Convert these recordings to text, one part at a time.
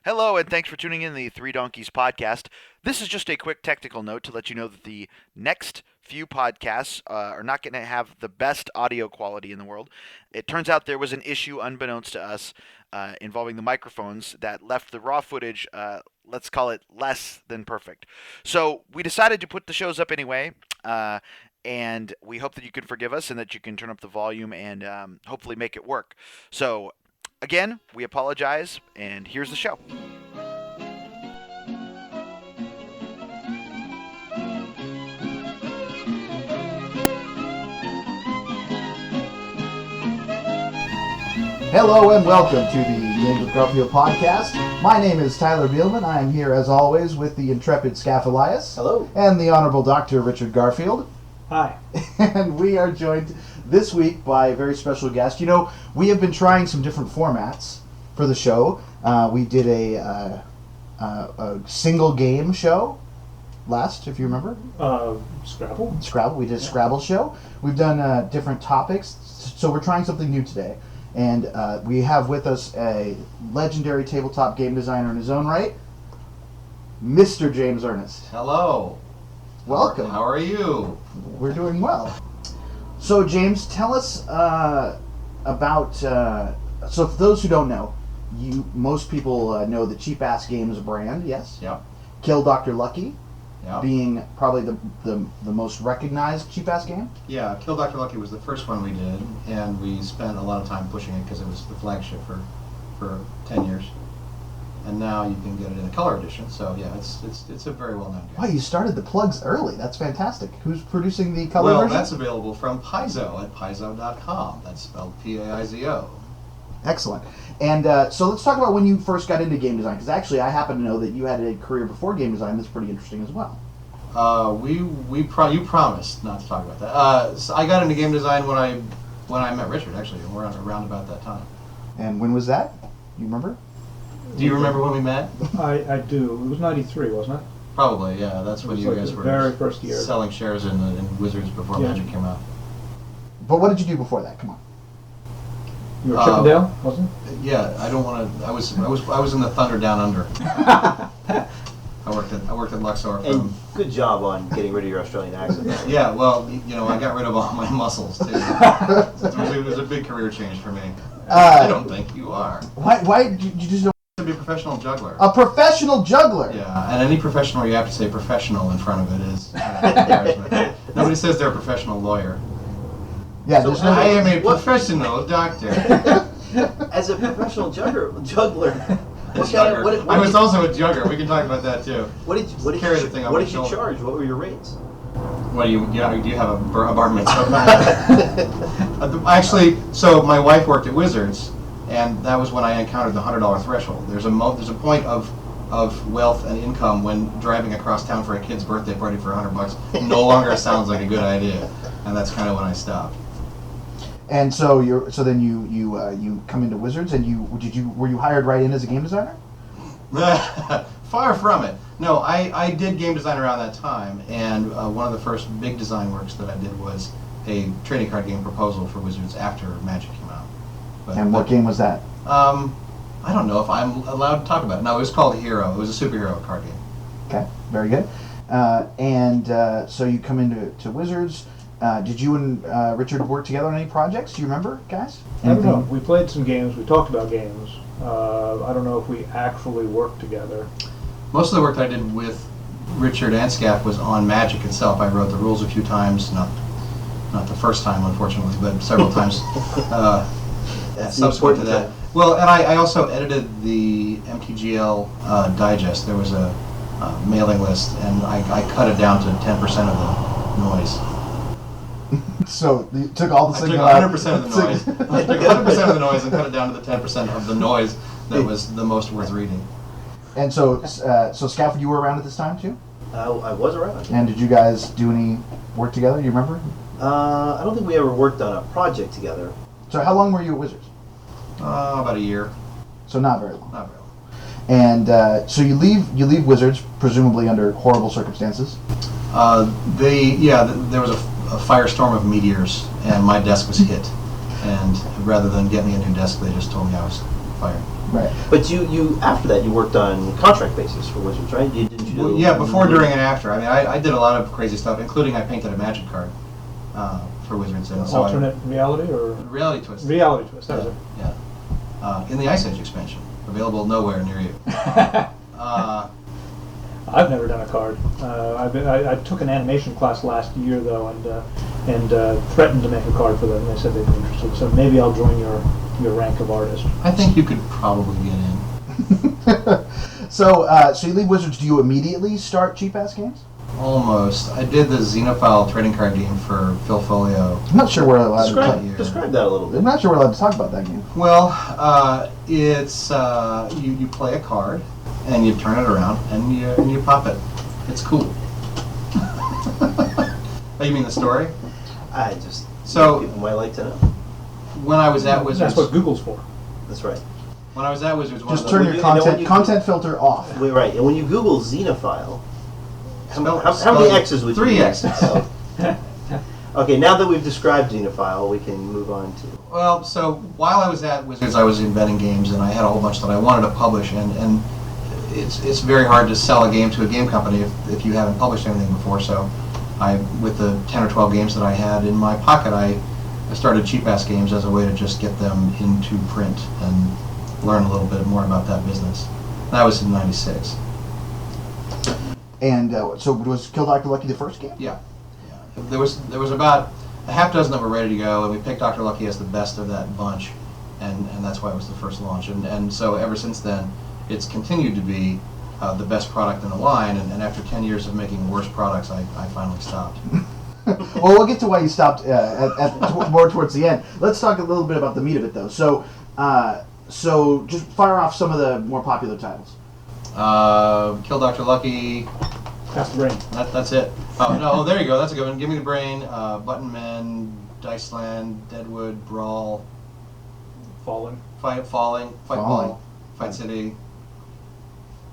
Hello, and thanks for tuning in to the Three Donkeys podcast. This is just a quick technical note to let you know that the next few podcasts are not going to have the best audio quality in the world. It turns out there was an issue unbeknownst to us involving the microphones that left the raw footage, let's call it less than perfect. So we decided to put the shows up anyway, and we hope that you can forgive us and that you can turn up the volume and hopefully make it work. So again, we apologize, and here's the show. Hello and welcome to the Games with Garfield podcast. My name is Tyler Bielman. I am here as always with the intrepid Skaff Elias. Hello. And the Honorable Dr. Richard Garfield. Hi. And we are joined this week by a very special guest. You know, we have been trying some different formats for the show. We did a single game show last, if you remember. Scrabble. Scrabble. We did a Scrabble show. We've done different topics, so we're trying something new today. And we have with us a legendary tabletop game designer in his own right, Mr. James Ernest. Hello. Welcome. How are you? We're doing well. So, James, tell us about... so, for those who don't know, most people know the Cheapass Games brand, yes? Yep. Kill Dr. Lucky, Yep. being probably the most recognized Cheapass game. Yeah, Kill Dr. Lucky was the first one we did, and we spent a lot of time pushing it because it was the flagship for 10 years. And now you can get it in a color edition, so yeah, it's a very well-known game. Wow, you started the plugs early. That's fantastic. Who's producing the color Well, version? that's available from Paizo at paizo.com. That's spelled P-A-I-Z-O. Excellent. And so let's talk about when you first got into game design, because actually I happen to know that you had a career before game design that's pretty interesting as well. You promised not to talk about that. So I got into game design when I met Richard, actually, around about that time. And when was that? You remember? Do you remember when we met? I do. It was 93, wasn't it? Probably, yeah. That's when It was you like guys the were very first year. selling shares in Wizards before Yeah. Magic came out. But what did you do before that? Come on. You were Chippendale, wasn't Yeah, I don't want to. I was in the Thunder Down Under. I worked at Luxor And from. good job on getting rid of your Australian accent. Yeah, well, I got rid of all my muscles too. It was a big career change for me. I don't think you are. Why did you just don't... To be a professional juggler. A professional juggler? Yeah, and any profession where you have to say professional in front of it is embarrassment. Nobody says they're a professional lawyer. Yeah, So there's I I no... am a professional doctor. As a professional juggler, what Jugger. what I was did you- also a jugger. We can talk about that too. what did you Carry the thing on what my did you shoulder. charge? What were your rates? What do you have a bar mitzvah? Actually, so my wife worked at Wizards, and that was when I encountered the $100 threshold. There's a point of wealth and income when driving across town for a kid's birthday party for $100 no longer sounds like a good idea, and that's kind of when I stopped. And so then you come into Wizards, and were you hired right in as a game designer? Far from it. No, I did game design around that time, and one of the first big design works that I did was a trading card game proposal for Wizards after Magic came out. And what game was that? I don't know if I'm allowed to talk about it. No, it was called Hero. It was a superhero card game. Okay, very good. So you come into Wizards. Did you and Richard work together on any projects? Do you remember, guys? it? I don't know. We played some games. We talked about games. I don't know if we actually worked together. Most of the work that I did with Richard and Skaff was on Magic itself. I wrote the rules a few times, not the first time, unfortunately, but several times. That's Subsequent to important that. Well, and I also edited the Mtg-L digest. There was a mailing list, and I cut it down to 10% of the noise. So you took all the I took signal out. 100% of the noise. I took 100% of the noise and cut it down to the 10% of the noise that was the most worth reading. And so Skaff, you were around at this time too? I was around. And did you guys do any work together? You remember? I don't think we ever worked on a project together. So how long were you at Wizards? About a year. So not very long. Not really. And so you leave Wizards presumably under horrible circumstances. There was a firestorm of meteors, and my desk was hit. And rather than get me a new desk, they just told me I was fired. Right. But you after that you worked on contract basis for Wizards, right? Didn't you do? Yeah, before, during, and after. I mean, I did a lot of crazy stuff, including I painted a Magic card for Wizards. And so Alternate reality or Reality Twist. reality twist? That was it. Yeah. In the Ice Age expansion, available nowhere near you. I've never done a card. I took an animation class last year though, and threatened to make a card for them. And they said they'd be interested. So maybe I'll join your rank of artist. I think you could probably get in. So you leave Wizards. Do you immediately start Cheapass Games? Almost. I did the Xenophile trading card game for Phil Folio. I'm not sure we're allowed to talk. Describe that a little I'm bit. not sure we're allowed to talk about that game. Well, it's you play a card and you turn it around and you pop it. It's cool. Oh, you mean the story? I just So- people might like to know. When I was at Wizards, That's what Google's for. That's right. when I was at Wizards, one Just of turn the, your you know, when you- content filter off. Wait, right. And when you Google Xenophile, Spell- how spell many it. X's would you 3 use? X's. Oh. Okay, now that we've described Xenophile, we can move on to. Well, so while I was at Wizards, I was inventing games, and I had a whole bunch that I wanted to publish, and it's very hard to sell a game to a game company if you haven't published anything before. So, with the 10 or 12 games that I had in my pocket, I started Cheapass Games as a way to just get them into print and learn a little bit more about that business. That was in '96. And so was Kill Dr. Lucky the first game? Yeah. There was about a half dozen that were ready to go, and we picked Dr. Lucky as the best of that bunch, and that's why it was the first launch. And so ever since then, it's continued to be the best product in the line, and after 10 years of making worse products, I finally stopped. Well, we'll get to why you stopped more towards the end. Let's talk a little bit about the meat of it, though. So just fire off some of the more popular titles. Kill Dr. Lucky. That's the brain. That's it. Oh no! Oh, there you go. That's a good one. Give Me the Brain, Button Men, Dice Land, Deadwood, Brawl, Falling. Fight Ball, Fight City,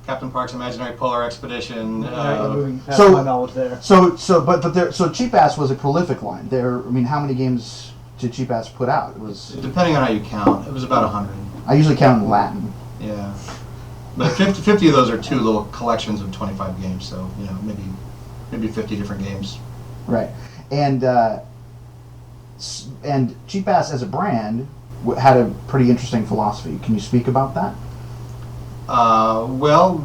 Captain Park's Imaginary Polar Expedition. You're moving past so- my knowledge there. So Cheap Ass was a prolific line. How many games did Cheap Ass put out? It was Depending on how you count, it was about 100. I usually count in Latin. Yeah. But 50 of those are two little collections of 25 games, so maybe 50 different games. Right, and Cheap Ass as a brand had a pretty interesting philosophy. Can you speak about that? Well,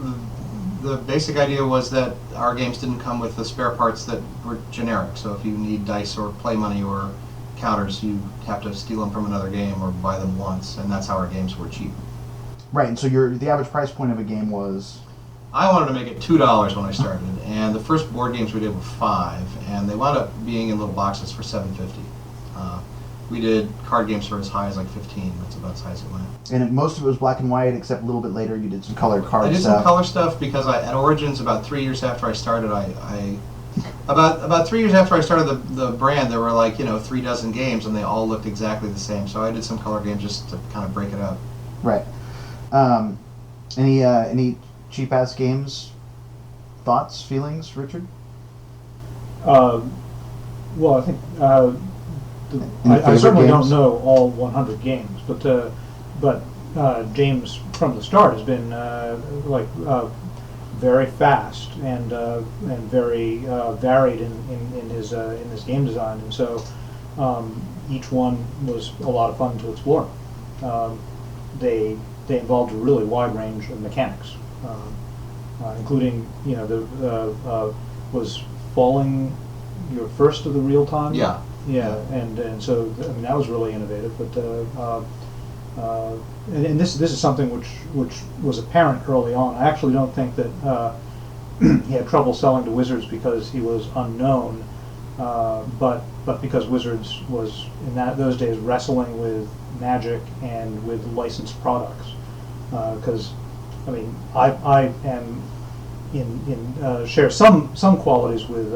the basic idea was that our games didn't come with the spare parts that were generic. So if you need dice or play money or counters, you have to steal them from another game or buy them once, and that's how our games were cheap. Right, and so the average price point of a game was. I wanted to make it $2 when I started, and the first board games we did were $5, and they wound up being in little boxes for $7.50. We did card games for as high as like 15. That's about as high as it went. And most of it was black and white, except a little bit later you did some colored card I did stuff. some color stuff because at Origins, about 3 years after I started, about 3 years after I started the brand, there were like 3 dozen games, and they all looked exactly the same. So I did some color games just to kind of break it up. Right. Any Cheap Ass Games thoughts, feelings, Richard? Well, I think Any I favorite certainly games? don't know all 100 games, but James from the start has been very fast and very varied in his game design, and so each one was a lot of fun to explore. They involved a really wide range of mechanics, including was Falling your first of the real time? Yeah. Yeah, and so I mean that was really innovative, but and this is something which was apparent early on. I actually don't think that he had trouble selling to Wizards because he was unknown, but because Wizards was in those days wrestling with Magic and with licensed products. Because I mean I am share some qualities with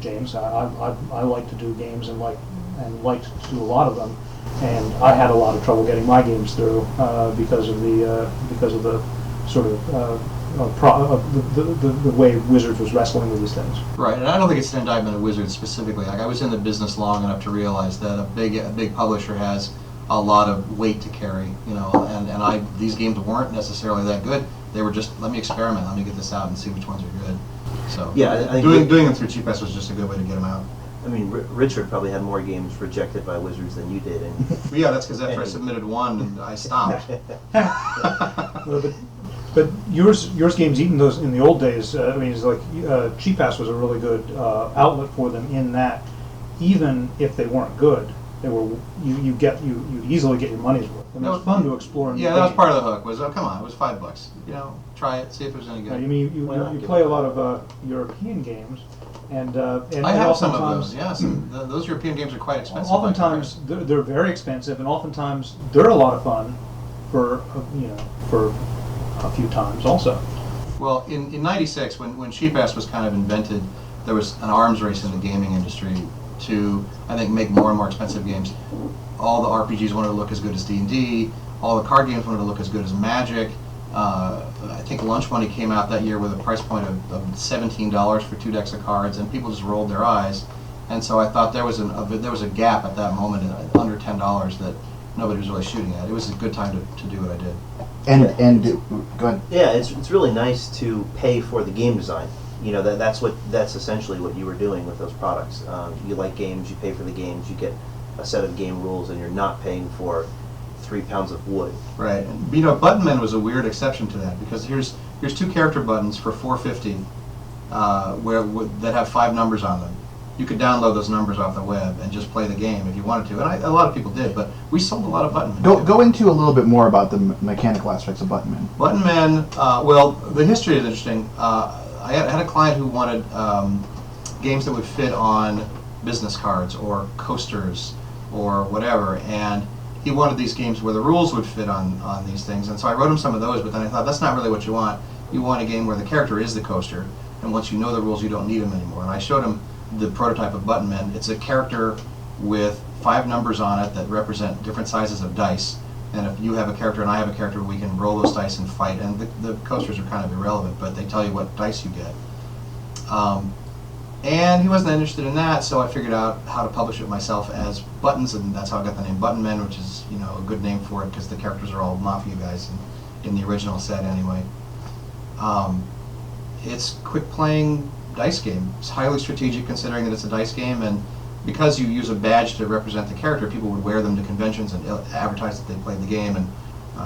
James. I like to do games and like to do a lot of them, and I had a lot of trouble getting my games through because of the sort of the way Wizards was wrestling with these things. Right, and I don't think it's an indictment of Wizards specifically. Like I was in the business long enough to realize that a big publisher has a lot of weight to carry, and these games weren't necessarily that good. They were just, let me experiment, let me get this out and see which ones are good. So Yeah, I think doing them through Cheapass was just a good way to get them out. I mean, Richard probably had more games rejected by Wizards than you did. And But yeah, that's because after I submitted one, and I stopped. But yours games, even those in the old days, I mean, it's like Cheapass was a really good outlet for them in that even if they weren't good, they were you easily get your money's worth. And it was fun to explore. Yeah, that was part of the hook. Was come on, it was $5. Try it, see if it was any good. You mean you play a lot of European games, and I have some of those. Yes, those European games are quite expensive. Oftentimes they're very expensive, and oftentimes they're a lot of fun for a few times also. Well, in '96, when Cheapass was kind of invented, there was an arms race in the gaming industry to, I think, make more and more expensive games. All the RPGs wanted to look as good as D&D. All the card games wanted to look as good as Magic. I think Lunch Money came out that year with a price point of $17 for 2 decks of cards, and people just rolled their eyes. And so I thought there was a gap at that moment under $10 that nobody was really shooting at. It was a good time to do what I did. And go ahead. yeah, it's really nice to pay for the game design. That's essentially what you were doing with those products. You like games, you pay for the games, you get a set of game rules, and you're not paying for 3 pounds of wood. Right. And, Button Men was a weird exception to that, because here's 2 character buttons for $4.50 that have 5 numbers on them. You could download those numbers off the web and just play the game if you wanted to, and a lot of people did. But we sold a lot of Button Men. Go into a little bit more about the mechanical aspects of Button Men. Button Men. Well, the history is interesting. I had a client who wanted games that would fit on business cards or coasters or whatever, and he wanted these games where the rules would fit on these things. And so I wrote him some of those, but then I thought, that's not really what you want. You want a game where the character is the coaster, and once you know the rules, you don't need them anymore. And I showed him the prototype of Button Men. It's a character with 5 numbers on it that represent different sizes of dice. And if you have a character and I have a character, we can roll those dice and fight. And the coasters are kind of irrelevant, but they tell you what dice you get. And he wasn't interested in that, so I figured out how to publish it myself as Buttons, and that's how I got the name Button Men, which is a good name for it because the characters are all mafia guys in the original set anyway. It's quick playing dice game. It's highly strategic considering that it's a dice game, and because you use a badge to represent the character, people would wear them to conventions and advertise that they played the game, and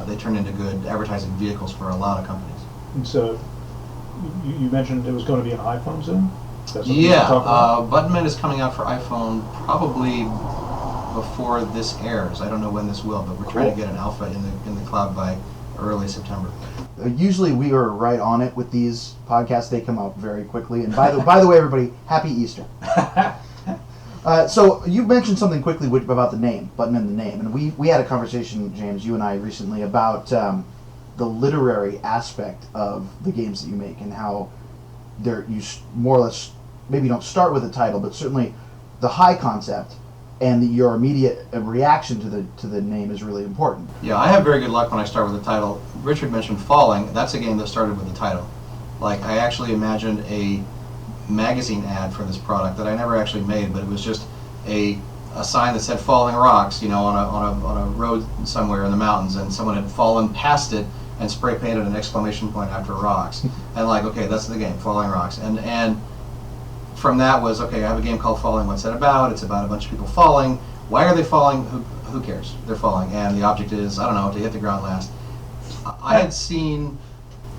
they turned into good advertising vehicles for a lot of companies. And so you mentioned it was going to be an iPhone soon? Yeah, Button Men is coming out for iPhone probably before this airs. I don't know when this will, but we're trying to get an alpha in the cloud by early September. Usually we are right on it with these podcasts. They come out very quickly. And by the way, everybody, happy Easter. So you mentioned something quickly about the name, Button Men, the name, and we had a conversation, James, you and I recently, about the literary aspect of the games that you make and how you more or less maybe don't start with the title, but certainly the high concept and your immediate reaction to the name is really important. Yeah, I have very good luck when I start with the title. Richard mentioned Falling. That's a game that started with the title. Like, I actually imagined a magazine ad for this product that I never actually made, but it was just a sign that said Falling Rocks, on a road somewhere in the mountains, and someone had fallen past it and spray painted an exclamation point after rocks. And okay, that's the game, Falling Rocks. And from that was, okay, I have a game called Falling. What's that about? It's about a bunch of people falling. Why are they falling? Who cares? They're falling. And the object is, I don't know, to hit the ground last. I had seen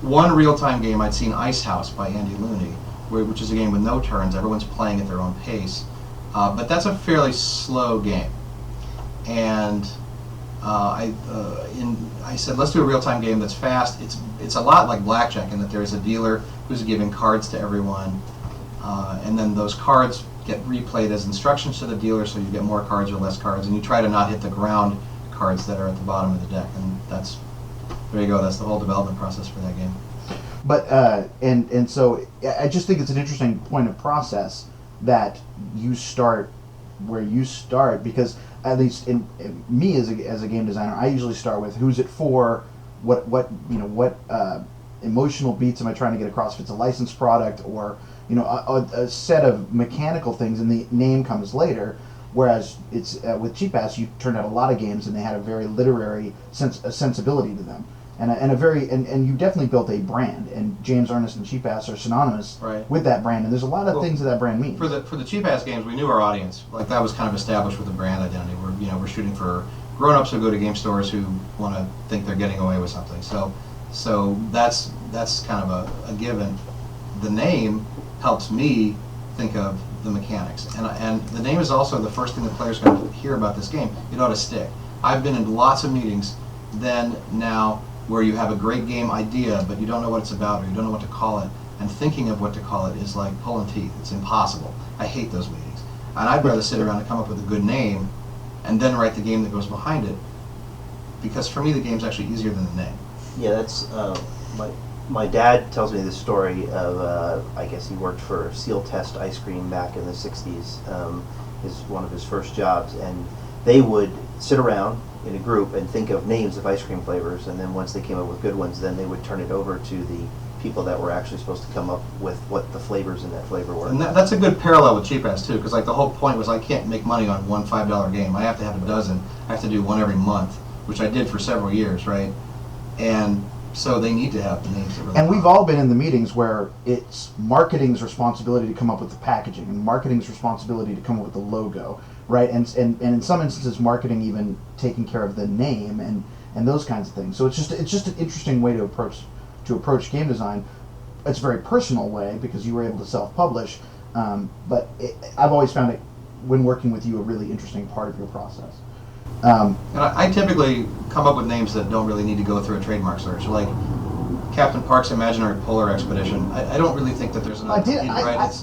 one real-time game. I'd seen Ice House by Andy Looney, which is a game with no turns. Everyone's playing at their own pace. But that's a fairly slow game. And I said, let's do a real-time game that's fast. It's a lot like blackjack in that there's a dealer who's giving cards to everyone, and then those cards get replayed as instructions to the dealer, so you get more cards or less cards, and you try to not hit the ground cards that are at the bottom of the deck. And there you go. That's the whole development process for that game. But and so I just think it's an interesting point of process that you start where you start, because at least in me as a game designer, I usually start with who's it for, what emotional beats am I trying to get across, if it's a licensed product or a set of mechanical things, and the name comes later. Whereas it's with Cheapass, you turned out a lot of games, and they had a very literary sensibility to them, and you definitely built a brand. And James Ernest and Cheapass are synonymous Right. with that brand, and there's a lot of things that brand means. For the Cheapass games, we knew our audience. Like that was kind of established with the brand identity. We're shooting for grown-ups who go to game stores who want to think they're getting away with something. So that's kind of a given. The name helps me think of the mechanics, and the name is also the first thing the player's going to hear about this game. It ought to stick. I've been in lots of meetings now where you have a great game idea, but you don't know what it's about or you don't know what to call it, and thinking of what to call it is like pulling teeth. It's impossible. I hate those meetings. And I'd rather sit around and come up with a good name and then write the game that goes behind it, because for me the game's actually easier than the name. Yeah, that's my dad tells me this story of I guess he worked for Seal Test Ice Cream back in the '60s. One of his first jobs, and they would sit around in a group and think of names of ice cream flavors, and then once they came up with good ones, then they would turn it over to the people that were actually supposed to come up with what the flavors in that flavor were. And that's a good parallel with Cheapass too, because like the whole point was I can't make money on one $5 game. I have to have a dozen. I have to do one every month, which I did for several years, right? And so they need to have the names that really And we've all been in the meetings where it's marketing's responsibility to come up with the packaging, and marketing's responsibility to come up with the logo, right? And in some instances, marketing even taking care of the name and those kinds of things. So it's just an interesting way to approach game design. It's a very personal way because you were able to self-publish, but I've always found it, when working with you, a really interesting part of your process. And I typically come up with names that don't really need to go through a trademark search, like Captain Park's Imaginary Polar Expedition. I don't really think that there's enough.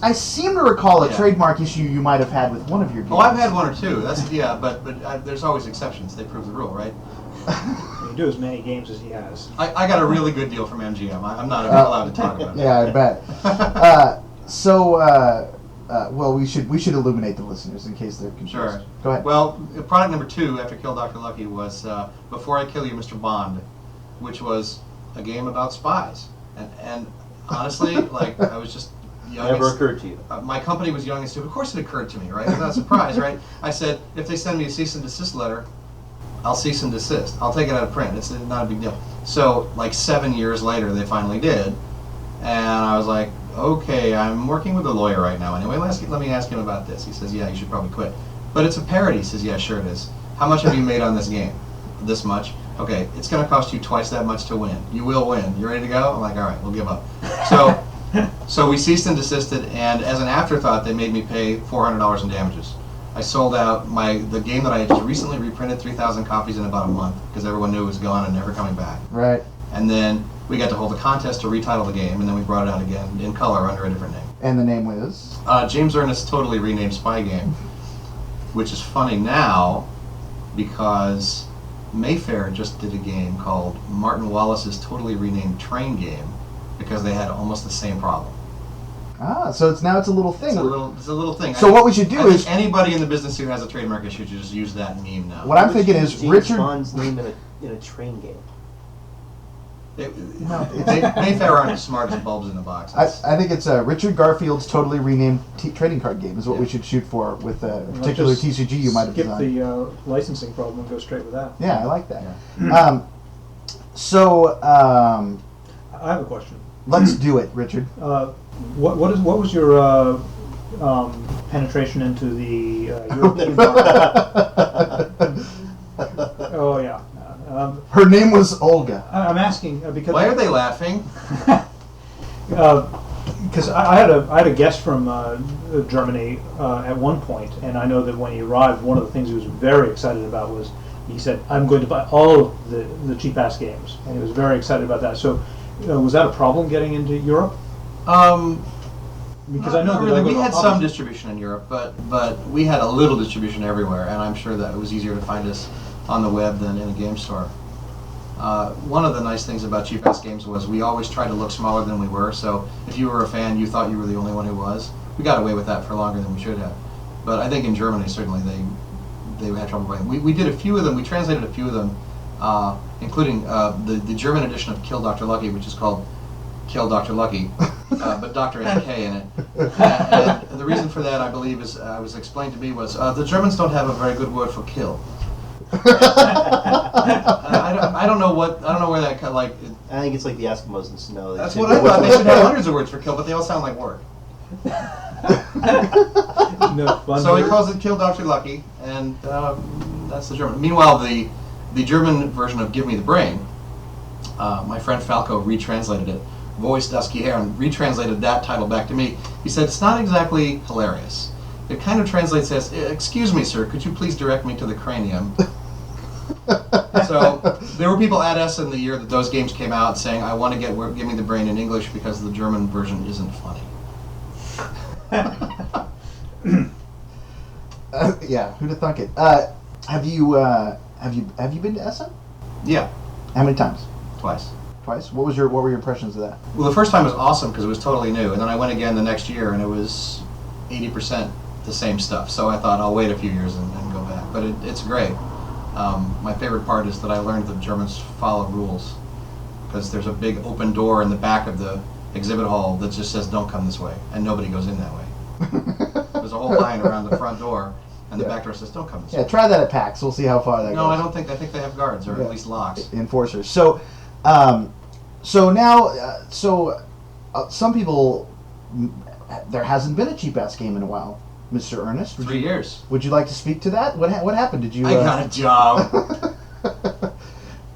I seem to recall a Yeah. trademark issue you might have had with one of your games. Oh, I've had one or two. But there's always exceptions. They prove the rule, right? You do as many games as he has. I got a really good deal from MGM. I'm not allowed to talk about it. Yeah, I bet. Well, we should illuminate the listeners in case they're confused. Sure. Go ahead. Well, product number 2 after Kill Dr. Lucky was Before I Kill You, Mr. Bond, which was a game about spies. And honestly, like, I was just young. Never occurred to you. My company was young and stupid. Of course it occurred to me, right? It's not a surprise, right? I said, if they send me a cease and desist letter, I'll cease and desist. I'll take it out of print. It's not a big deal. So, like 7 years later, they finally did. And I was like, okay, I'm working with a lawyer right now. Anyway, let me ask him about this. He says, yeah, you should probably quit. But it's a parody. He says, yeah, sure it is. How much have you made on this game? This much. Okay, it's going to cost you twice that much to win. You will win. You ready to go? I'm like, all right, we'll give up. So we ceased and desisted, and as an afterthought, they made me pay $400 in damages. I sold out the game that I had just recently reprinted 3,000 copies in about a month because everyone knew it was gone and never coming back. Right. And then we got to hold a contest to retitle the game, and then we brought it out again in color under a different name. And the name was? James Ernest totally renamed Spy Game, which is funny now because Mayfair just did a game called Martin Wallace's totally renamed Train Game because they had almost the same problem. So it's a little thing. It's a little thing. So what we should do is anybody in the business who has a trademark issue should just use that meme now. What I'm thinking is James Richard Bond's name in a train game. Mayfair aren't as smart as bulbs in a box. I think it's Richard Garfield's totally renamed trading card game is what we should shoot for with a particular TCG you might have designed. Skip the licensing problem and go straight with that. Yeah, I like that. Yeah. I have a question. Let's do it, Richard. What was your penetration into the European market? Oh yeah. Her name was Olga. I'm asking because Why are they laughing? because I had a guest from Germany at one point, and I know that when he arrived, one of the things he was very excited about was he said, "I'm going to buy all of the Cheapass games," and he was very excited about that. So, was that a problem getting into Europe? Because I know that really. We had some distribution in Europe, but we had a little distribution everywhere, and I'm sure that it was easier to find us on the web than in a game store. One of the nice things about Cheapass Games was we always tried to look smaller than we were, so if you were a fan, you thought you were the only one who was. We got away with that for longer than we should have. But I think in Germany, certainly, they had trouble buying. We did a few of them, we translated a few of them, including the German edition of Kill Dr. Lucky, which is called Kill Dr. Lucky, but Doctor has a K in it. And the reason for that, I believe, is was explained to me was the Germans don't have a very good word for kill. I don't know where that like. I think it's like the Eskimos in snow. That's what I thought. They should have hundreds of words for kill, but they all sound like work. No fun. So he calls it Kill Dr. Lucky, and that's the German. Meanwhile, the German version of Give Me the Brain, my friend Falco retranslated it, voiced Dusky Hair, and retranslated that title back to me. He said, it's not exactly hilarious. It kind of translates as, excuse me, sir, could you please direct me to the cranium? So there were people at us in the year that those games came out saying, I want to Give Me the Brain in English because the German version isn't funny. Yeah, who'd have thunk it? Have you been to Essen? Yeah, How many times? twice. Twice. What were your impressions of that? Well, the first time was awesome because it was totally new, and then I went again the next year, and it was 80% the same stuff. So I thought I'll wait a few years and go back. But it's great. My favorite part is that I learned the Germans follow rules because there's a big open door in the back of the exhibit hall that just says "Don't come this way," and nobody goes in that way. There's a whole line around the front door, and the back door says "Don't come this way." Yeah, try that at PAX. We'll see how far that goes. No, I don't think. I think they have guards or Yeah. at least locks. Enforcers. So now, some people, there hasn't been a Cheapass game in a while. Mr. Ernest, 3 years. would you like to speak to that? What happened? Did you? I got a job.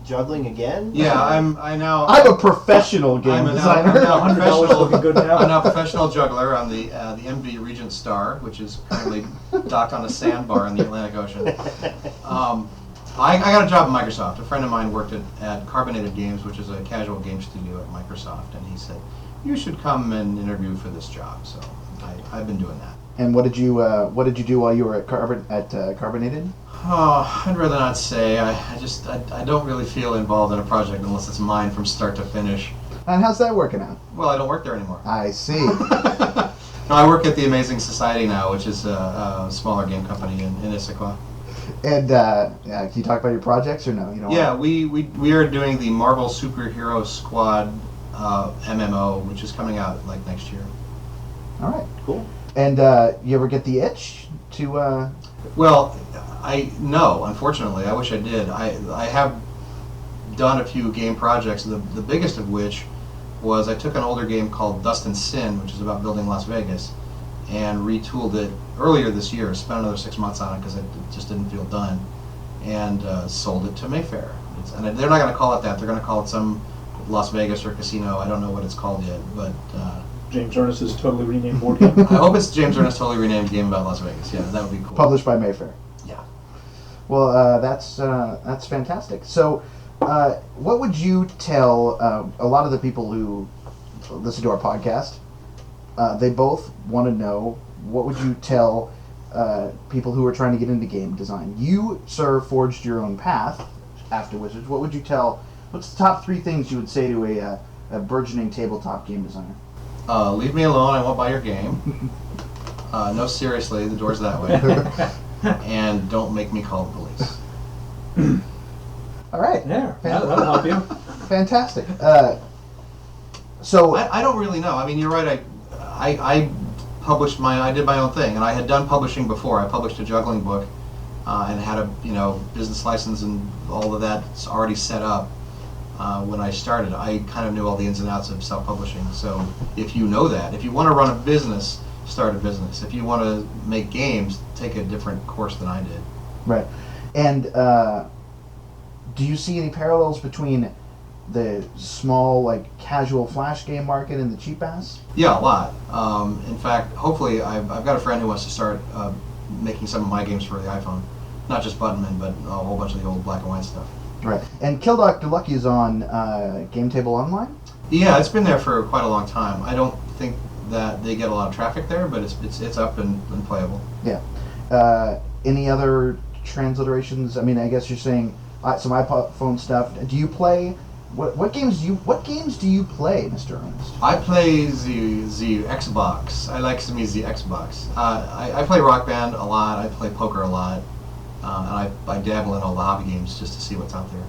Juggling again? Yeah, I'm I'm a professional game I'm designer. now $100 professional. looking good now. I'm now a professional juggler on the MV Regent Star, which is currently docked on a sandbar in the Atlantic Ocean. I got a job at Microsoft. A friend of mine worked at Carbonated Games, which is a casual game studio at Microsoft, and he said, "You should come and interview for this job." So I've been doing that. And what did you do while you were at Carbonated? Oh, I'd rather not say. I don't really feel involved in a project unless it's mine from start to finish. And how's that working out? Well, I don't work there anymore. I see. No, I work at the Amazing Society now, which is a smaller game company in Issaquah. And can you talk about your projects or no? You don't Yeah, want we are doing the Marvel Superhero Squad MMO, which is coming out like next year. All right. Cool. And you ever get the itch to? Well, no, unfortunately, I wish I did. I have done a few game projects. The biggest of which was I took an older game called Dust and Sin, which is about building Las Vegas, and retooled it earlier this year. Spent another 6 months on it because it just didn't feel done, and sold it to Mayfair. And they're not going to call it that. They're going to call it some Las Vegas or casino. I don't know what it's called yet, but. James Ernest is totally renamed board game. I hope it's James Ernest totally renamed game about Las Vegas. Yeah, that would be cool. Published by Mayfair. Yeah. Well, that's fantastic. So, what would you tell a lot of the people who listen to our podcast? They both want to know, what would you tell people who are trying to get into game design? You, sir, forged your own path after Wizards. What would you tell? What's the top 3 things you would say to a burgeoning tabletop game designer? Leave me alone, I won't buy your game. No, seriously, the door's that way. And don't make me call the police. All right. Yeah, that'll help you. Fantastic. So I don't really know. I mean, you're right. I published I did my own thing, and I had done publishing before. I published a juggling book, and had a business license and all of that's already set up. When I started, I kind of knew all the ins and outs of self-publishing. So if you know that, if you want to run a business, start a business. If you want to make games, take a different course than I did. right. And do you see any parallels between the small, casual flash game market and the Cheapass? Yeah, a lot. In fact, hopefully, I've got a friend who wants to start making some of my games for the iPhone. Not just Buttonman, but a whole bunch of the old black and white stuff. Right. And Kill Dr. Lucky is on Game Table Online? Yeah, it's been there for quite a long time. I don't think that they get a lot of traffic there, but it's up and playable. Yeah. Any other transliterations? I mean, I guess you're saying some iPhone stuff. Do you play? What games do you play, Mr. Ernest? I play the Xbox. I like the Xbox. I play Rock Band a lot. I play poker a lot. And I dabble in all the hobby games just to see what's out there.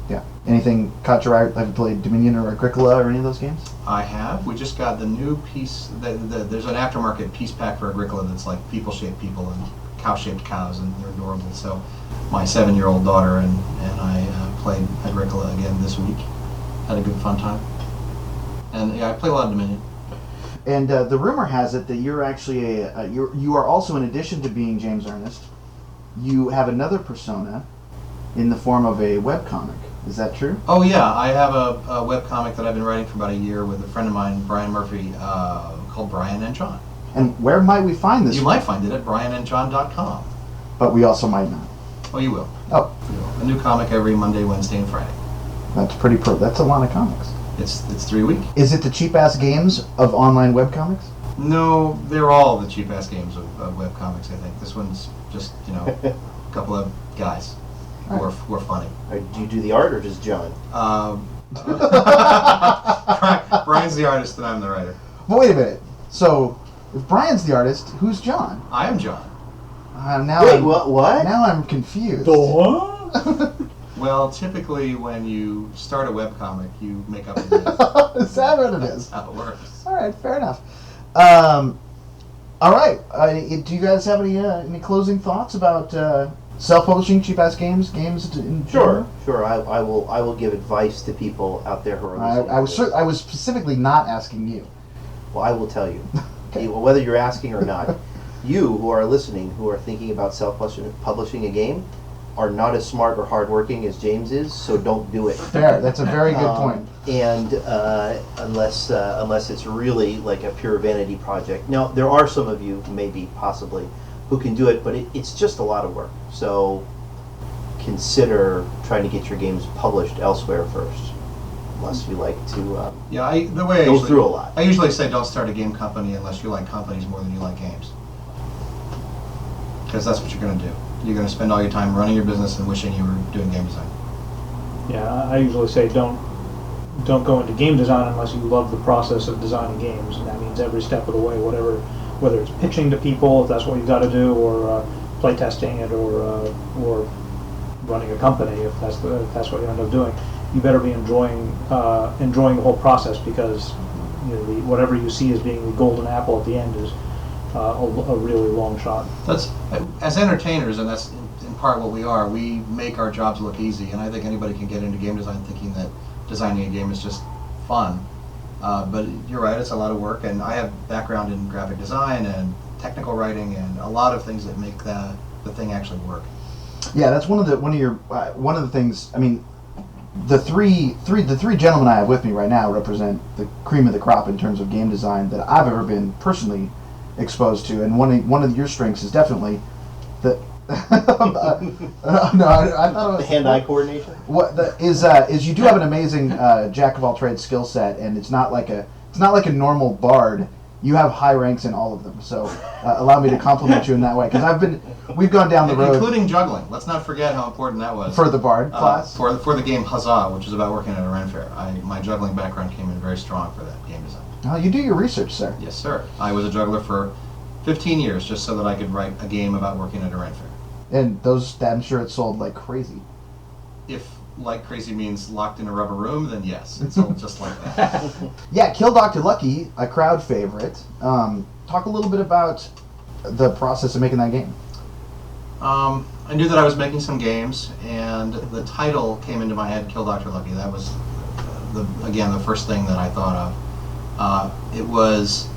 Yeah. Anything caught your eye? Have you played Dominion or Agricola or any of those games? I have. We just got the new piece. There's an aftermarket piece pack for Agricola that's like people-shaped people and cow-shaped cows, and they're adorable. So my 7-year-old daughter and I played Agricola again this week. Had a good fun time. And yeah, I play a lot of Dominion. And the rumor has it that you're actually you are also, in addition to being James Ernest, you have another persona in the form of a webcomic. Is that true? Oh yeah, I have a webcomic that I've been writing for about a year with a friend of mine, Brian Murphy, called Brian and John. And where might we find this? You might find it at brianandjohn.com. But we also might not. Oh, you will. Oh. You will. A new comic every Monday, Wednesday, and Friday. That's that's a lot of comics. It's 3 weeks. Is it the Cheapass Games of online webcomics? No, they're all the cheap-ass games of webcomics, I think. This one's just, a couple of guys who are funny. Do you do the art or just John? Brian's the artist and I'm the writer. But wait a minute. So, if Brian's the artist, who's John? I am John. What? Now I'm confused. What? Well, typically when you start a webcomic, you make up a name. Is that what it is? That's how it works. All right, fair enough. All right. Do you guys have any closing thoughts about self-publishing, Cheapass Games, games in general? Sure. I will give advice to people out there who are listening. I was specifically not asking you. Well, I will tell you. Okay. Whether you're asking or not, you who are listening, who are thinking about self-publishing a game, are not as smart or hardworking as James is, so don't do it. Fair. That's a very good point. And unless it's really like a pure vanity project. Now, there are some of you, maybe, possibly, who can do it, but it's just a lot of work. So consider trying to get your games published elsewhere first, unless you like to go through a lot. I usually say don't start a game company unless you like companies more than you like games. Because that's what you're going to do. You're going to spend all your time running your business and wishing you were doing game design. Yeah, I usually say don't go into game design unless you love the process of designing games, and that means every step of the way, whether it's pitching to people, if that's what you've got to do, or play testing it, or running a company, if that's what you end up doing. You better be enjoying the whole process, because whatever you see as being the golden apple at the end is a really long shot. That's as entertainers, and that's in part what we are. We make our jobs look easy, and I think anybody can get into game design thinking that designing a game is just fun. But you're right; it's a lot of work, and I have background in graphic design and technical writing, and a lot of things that make the thing actually work. Yeah, that's one of the things. I mean, the three gentlemen I have with me right now represent the cream of the crop in terms of game design that I've ever been personally exposed to, and one of your strengths is definitely the no, I thought it was the hand-eye coordination. Is you do have an amazing jack of all trades skill set, and it's not like a normal bard. You have high ranks in all of them, so allow me to compliment you in that way, because we've gone down the road, including juggling. Let's not forget how important that was for the bard class, for the game Huzzah, which is about working at a Ren Fair. My juggling background came in very strong for that game design. Oh, you do your research, sir. Yes, sir. I was a juggler for 15 years just so that I could write a game about working at a Ren Fair. And I'm sure it sold like crazy. If like crazy means locked in a rubber room, then yes, it sold just like that. Yeah, Kill Dr. Lucky, a crowd favorite. Talk a little bit about the process of making that game. I knew that I was making some games, and the title came into my head, Kill Dr. Lucky. That was, the first thing that I thought of. It was,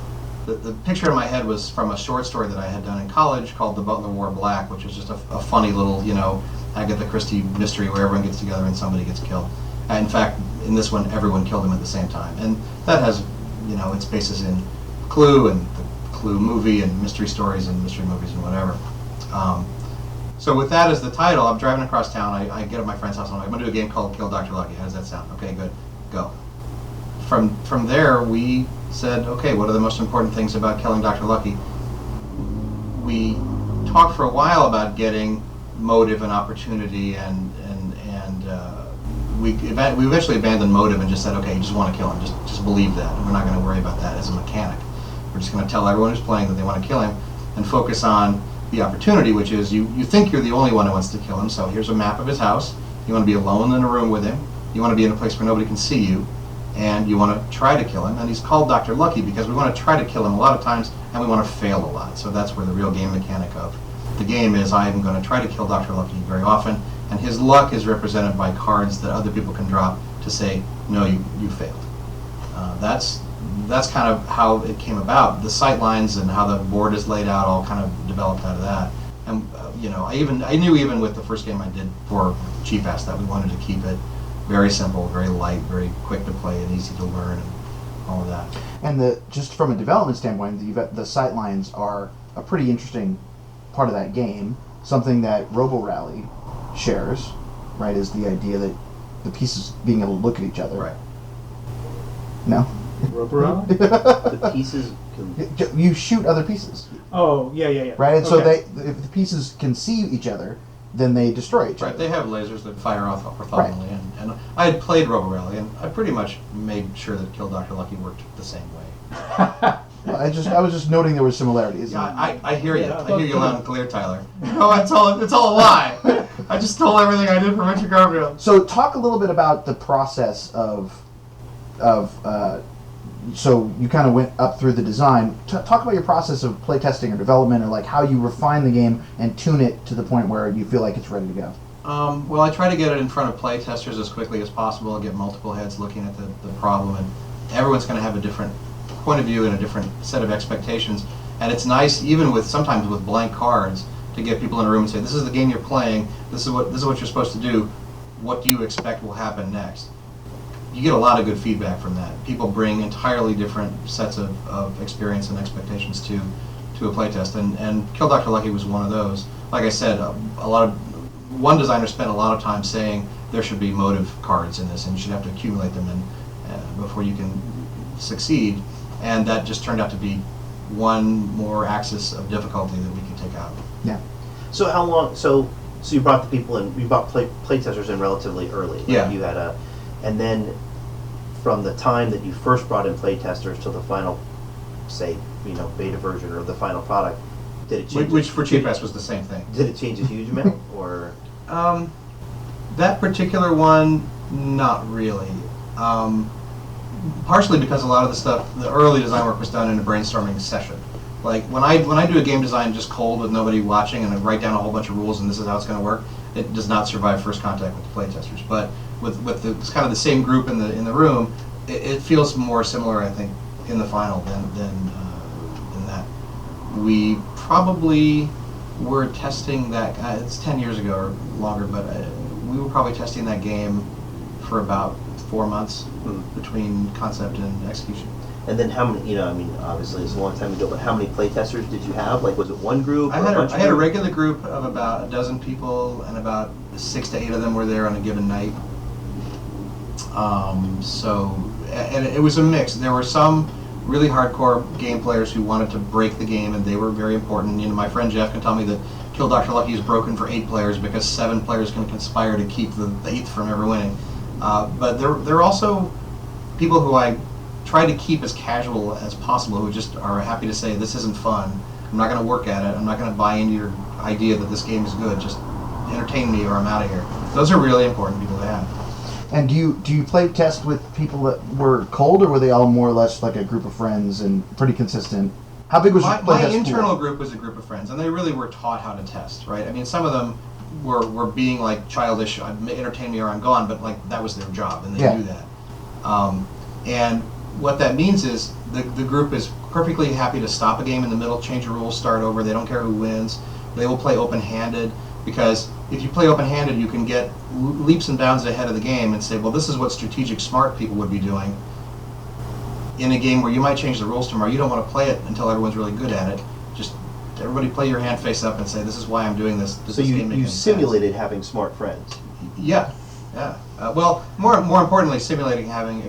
the picture in my head was from a short story that I had done in college called The Butler Wore Black, which was just a funny little, Agatha Christie mystery where everyone gets together and somebody gets killed. And in fact, in this one, everyone killed him at the same time. And that has, its basis in Clue and the Clue movie and mystery stories and mystery movies and whatever. So with that as the title, I'm driving across town. I get at my friend's house and I'm like, I'm going to do a game called Kill Dr. Lucky. How does that sound? Okay, good. Go. From there, we said, okay, what are the most important things about killing Dr. Lucky? We talked for a while about getting motive and opportunity, and we eventually abandoned motive and just said, okay, you just want to kill him. Just believe that. And we're not going to worry about that as a mechanic. We're just going to tell everyone who's playing that they want to kill him and focus on the opportunity, which is you think you're the only one who wants to kill him, so here's a map of his house. You want to be alone in a room with him. You want to be in a place where nobody can see you, and you want to try to kill him. And he's called Dr. Lucky because we want to try to kill him a lot of times, and we want to fail a lot. So that's where the real game mechanic of the game is. I'm going to try to kill Dr. Lucky very often, and his luck is represented by cards that other people can drop to say, no, you failed. That's kind of how it came about. The sight lines and how the board is laid out all kind of developed out of that. And I knew even with the first game I did for Cheapass that we wanted to keep it very simple, very light, very quick to play, and easy to learn, and all of that. And just from a development standpoint, the sight lines are a pretty interesting part of that game. Something that Robo Rally shares, right, is the idea that the pieces being able to look at each other. Right. No? Roper Rally? The pieces can... You shoot other pieces, Oh, yeah. right? And so Okay. if the pieces can see each other, then they destroy each Right, other. they have lasers that fire off orthogonally, and I had played Robo Rally, and I pretty much made sure that Kill Dr. Lucky worked the same way. I was just noting there were similarities. Yeah, I hear you. Yeah, I hear you loud and clear, Tyler. Oh, it's all a lie. I just stole everything I did from Richard Garfield. So talk a little bit about the process of so you kind of went up through the design. Talk about your process of playtesting or development, or like how you refine the game and tune it to the point where you feel like it's ready to go. Well, I try to get it in front of play testers as quickly as possible, get multiple heads looking at the problem, and everyone's going to have a different point of view and a different set of expectations. And it's nice, even sometimes with blank cards, to get people in a room and say, this is the game you're playing, this is what you're supposed to do, what do you expect will happen next? You get a lot of good feedback from that. People bring entirely different sets of experience and expectations to a playtest, and Kill Dr. Lucky was one of those. Like I said, one designer spent a lot of time saying there should be motive cards in this, and you should have to accumulate them before you can succeed, and that just turned out to be one more axis of difficulty that we can take out. Yeah. So how long? So you brought the people in. You brought playtesters in relatively early. Like Yeah. You had and then from the time that you first brought in playtesters till the final, say, beta version or the final product, did it change? Which for Cheapass was the same thing. Did it change a huge amount, or? That particular one, not really. Partially because a lot of the early design work was done in a brainstorming session. Like when I do a game design just cold with nobody watching and I write down a whole bunch of rules and this is how it's going to work, it does not survive first contact with the playtesters. But with it's kind of the same group in the room, it feels more similar, I think, in the final than that. We probably were testing that. It's 10 years ago or longer, but we were probably testing that game for about 4 months between concept and execution. And then how many? Obviously it's a long time ago, but how many playtesters did you have? Like, was it one group? I or had a bunch I had a of regular group of about a dozen people, and about 6 to 8 of them were there on a given night. And it was a mix. There were some really hardcore game players who wanted to break the game, and they were very important. My friend Jeff can tell me that Kill Dr. Lucky is broken for 8 players because 7 players can conspire to keep the 8th from ever winning. But there are also people who I try to keep as casual as possible, who just are happy to say, this isn't fun, I'm not going to work at it, I'm not going to buy into your idea that this game is good, just entertain me or I'm out of here. Those are really important people to have. And do you play test with people that were cold, or were they all more or less like a group of friends and pretty consistent? How big was your My playtest internal pool? group was a group of friends, and they really were taught how to test, right? I mean, some of them were being like childish, entertain me or I'm gone, but like that was their job, and they knew that. And what that means is the group is perfectly happy to stop a game in the middle, change the rules, start over. They don't care who wins. They will play open-handed, because if you play open-handed, you can get leaps and bounds ahead of the game and say, well, this is what strategic, smart people would be doing. In a game where you might change the rules tomorrow, you don't want to play it until everyone's really good at it. Just everybody play your hand face up and say, this is why I'm doing this. So you simulated having smart friends. Yeah. Well, more importantly, simulating having